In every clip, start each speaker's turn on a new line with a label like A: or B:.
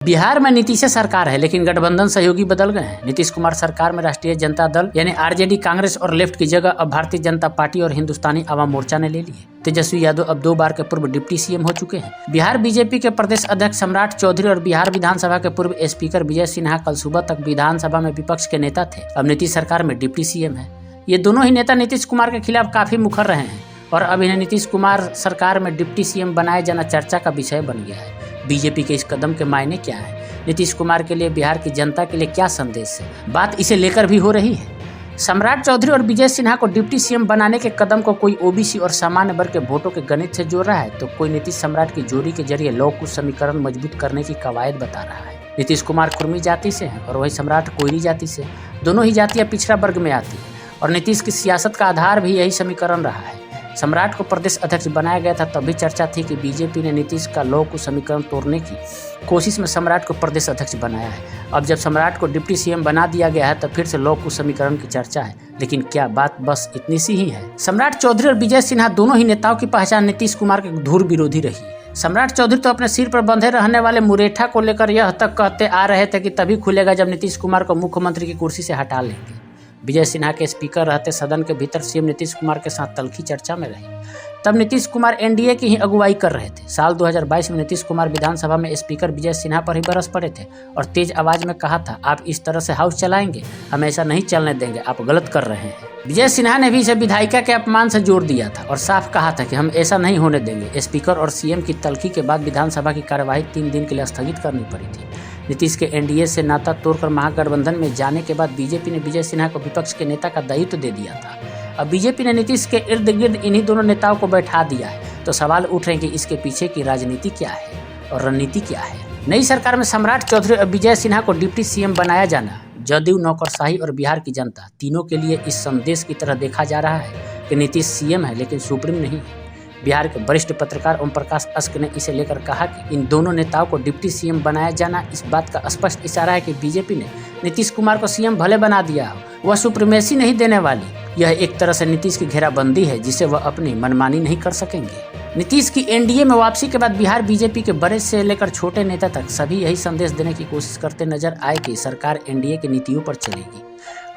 A: बिहार में नीतीश सरकार है, लेकिन गठबंधन सहयोगी बदल गए हैं। नीतीश कुमार सरकार में राष्ट्रीय जनता दल यानी आरजेडी, कांग्रेस और लेफ्ट की जगह अब भारतीय जनता पार्टी और हिंदुस्तानी आवाम मोर्चा ने ले ली है। तेजस्वी यादव अब 2 बार के पूर्व डिप्टी सीएम हो चुके हैं। बिहार बीजेपी के प्रदेश अध्यक्ष सम्राट चौधरी और बिहार विधानसभा के पूर्व स्पीकर विजय सिन्हा कल सुबह तक विधानसभा में विपक्ष के नेता थे। अब नीतीश सरकार में डिप्टी सीएम है। ये दोनों ही नेता नीतीश कुमार के खिलाफ काफी मुखर रहे हैं और अब इन्हें नीतीश कुमार सरकार में डिप्टी सीएम बनाए जाना चर्चा का विषय बन गया है। बीजेपी के इस कदम के मायने क्या है? नीतीश कुमार के लिए बिहार की जनता के लिए क्या संदेश है? बात इसे लेकर भी हो रही है। सम्राट चौधरी और विजय सिन्हा को डिप्टी सीएम बनाने के कदम को कोई ओबीसी और सामान्य वर्ग के वोटों के गणित से जोड़ रहा है, तो कोई नीतीश सम्राट की जोड़ी के जरिए लौ कुश समीकरण मजबूत करने की कवायद बता रहा है। नीतीश कुमार कुर्मी जाति से हैं और वही सम्राट कोयरी जाति से। दोनों ही जातियां पिछड़ा वर्ग में आती है और नीतीश की सियासत का आधार भी यही समीकरण रहा है। सम्राट को प्रदेश अध्यक्ष बनाया गया था, तब भी चर्चा थी कि बीजेपी ने नीतीश का लौ कुश समीकरण तोड़ने की कोशिश में सम्राट को प्रदेश अध्यक्ष बनाया है। अब जब सम्राट को डिप्टी सीएम बना दिया गया है, तब फिर से लौ कुश समीकरण की चर्चा है। लेकिन क्या बात बस इतनी सी ही है? सम्राट चौधरी और विजय सिन्हा दोनों ही नेताओं की पहचान नीतीश कुमार के धुर विरोधी रही है। सम्राट चौधरी तो अपने सिर पर बंधे रहने वाले मुरेठा को लेकर यह तक कहते आ रहे थे कि तभी खुलेगा जब नीतीश कुमार को मुख्यमंत्री की कुर्सी से हटा लेंगे। विजय सिन्हा के स्पीकर रहते सदन के भीतर सीएम नीतीश कुमार के साथ तल्खी चर्चा में रही। तब नीतीश कुमार एनडीए की ही अगुवाई कर रहे थे। साल 2022 में नीतीश कुमार विधानसभा में स्पीकर विजय सिन्हा पर ही बरस पड़े थे और तेज आवाज में कहा था, आप इस तरह से हाउस चलाएंगे, हम ऐसा नहीं चलने देंगे, आप गलत कर रहे हैं। विजय सिन्हा ने भी इसे विधायिका के अपमान से जोड़ दिया था और साफ कहा था कि हम ऐसा नहीं होने देंगे। स्पीकर और सीएम की तल्खी के बाद विधानसभा की कार्यवाही 3 दिन के लिए स्थगित करनी पड़ी थी। नीतीश के एनडीए से नाता तोड़कर महागठबंधन में जाने के बाद बीजेपी ने विजय सिन्हा को विपक्ष के नेता का दायित्व दे दिया था। अब बीजेपी ने नीतीश के इर्द गिर्द इन्हीं दोनों नेताओं को बैठा दिया है, तो सवाल उठ रहे हैं कि इसके पीछे की राजनीति क्या है और रणनीति क्या है। नई सरकार में सम्राट चौधरी और विजय सिन्हा को डिप्टी सीएम बनाया जाना जदयू, नौकरशाही और बिहार की जनता तीनों के लिए इस संदेश की तरह देखा जा रहा है कि नीतीश सीएम है लेकिन सुप्रीम नहीं है। बिहार के वरिष्ठ पत्रकार ओम प्रकाश अस्क ने इसे लेकर कहा कि इन दोनों नेताओं को डिप्टी सीएम बनाया जाना इस बात का स्पष्ट इशारा है कि बीजेपी ने नीतीश कुमार को सीएम भले बना दिया हो, वह सुप्रीमेसी नहीं देने वाली। यह एक तरह से नीतीश की घेराबंदी है जिसे वह अपनी मनमानी नहीं कर सकेंगे। नीतीश की एनडीए में वापसी के बाद बिहार बीजेपी के बड़े से लेकर छोटे नेता तक सभी यही संदेश देने की कोशिश करते नजर आए कि सरकार एनडीए की नीतियों पर चलेगी।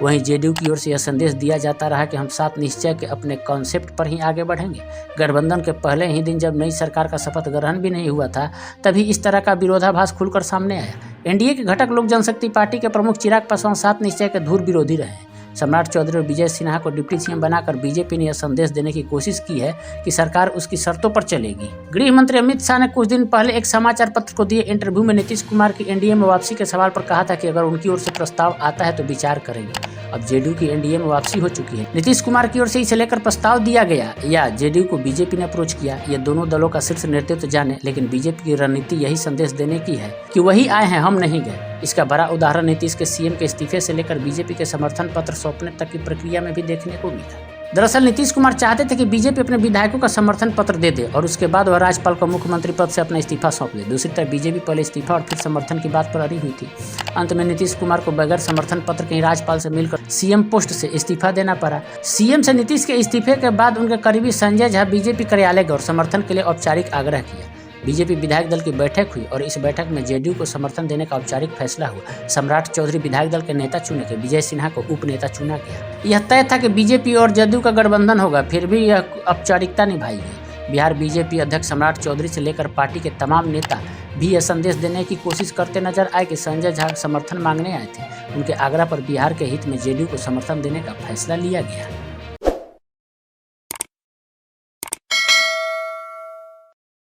A: वहीं जेडीयू की ओर से यह संदेश दिया जाता रहा कि हम सात निश्चय के अपने कॉन्सेप्ट पर ही आगे बढ़ेंगे। गठबंधन के पहले ही दिन जब नई सरकार का शपथ ग्रहण भी नहीं हुआ था, तभी इस तरह का विरोधाभास खुलकर सामने आया। एनडीए के घटक लोक जनशक्ति पार्टी के प्रमुख चिराग पासवान सात निश्चय के धुर विरोधी रहे। सम्राट चौधरी और विजय सिन्हा को डिप्टी सीएम बनाकर बीजेपी ने यह संदेश देने की कोशिश की है कि सरकार उसकी शर्तों पर चलेगी। गृह मंत्री अमित शाह ने कुछ दिन पहले एक समाचार पत्र को दिए इंटरव्यू में नीतीश कुमार की एनडीए में वापसी के सवाल पर कहा था कि अगर उनकी ओर से प्रस्ताव आता है तो विचार करेंगे। अब जेडीयू की एनडीए में वापसी हो चुकी है। नीतीश कुमार की ओर से इसे लेकर प्रस्ताव दिया गया या जेडीयू को बीजेपी ने अप्रोच किया, ये दोनों दलों का शीर्ष नेतृत्व जाने, लेकिन बीजेपी की रणनीति यही संदेश देने की है कि वही आए हैं, हम नहीं गए। इसका बड़ा उदाहरण नीतीश के सीएम के इस्तीफे से लेकर बीजेपी के समर्थन पत्र सौंपने तक की प्रक्रिया में भी देखने को मिला। दरअसल नीतीश कुमार चाहते थे कि बीजेपी अपने विधायकों का समर्थन पत्र दे दे और उसके बाद वह राज्यपाल को मुख्यमंत्री पद से अपना इस्तीफा सौंप दे। दूसरी तरफ बीजेपी पहले इस्तीफा और फिर समर्थन की बात पर अड़ी हुई थी। अंत में नीतीश कुमार को बगैर समर्थन पत्र के ही राज्यपाल से मिलकर सीएम पोस्ट से इस्तीफा देना पड़ा। सीएम से नीतीश के इस्तीफे के बाद उनके करीबी संजय झा बीजेपी कार्यालय गए और समर्थन के लिए औपचारिक आग्रह किया। बीजेपी विधायक दल की बैठक हुई और इस बैठक में जेडीयू को समर्थन देने का औपचारिक फैसला हुआ। सम्राट चौधरी विधायक दल के नेता चुने गए, विजय सिन्हा को उप नेता चुना गया। यह तय था कि बीजेपी और जदयू का गठबंधन होगा, फिर भी यह औपचारिकता निभाई गई। बिहार बीजेपी अध्यक्ष सम्राट चौधरी से लेकर पार्टी के तमाम नेता भी यह संदेश देने की कोशिश करते नजर आए कि संजय झा समर्थन मांगने आए थे। उनके आग्रह पर बिहार के हित में जेडीयू को समर्थन देने का फैसला लिया गया।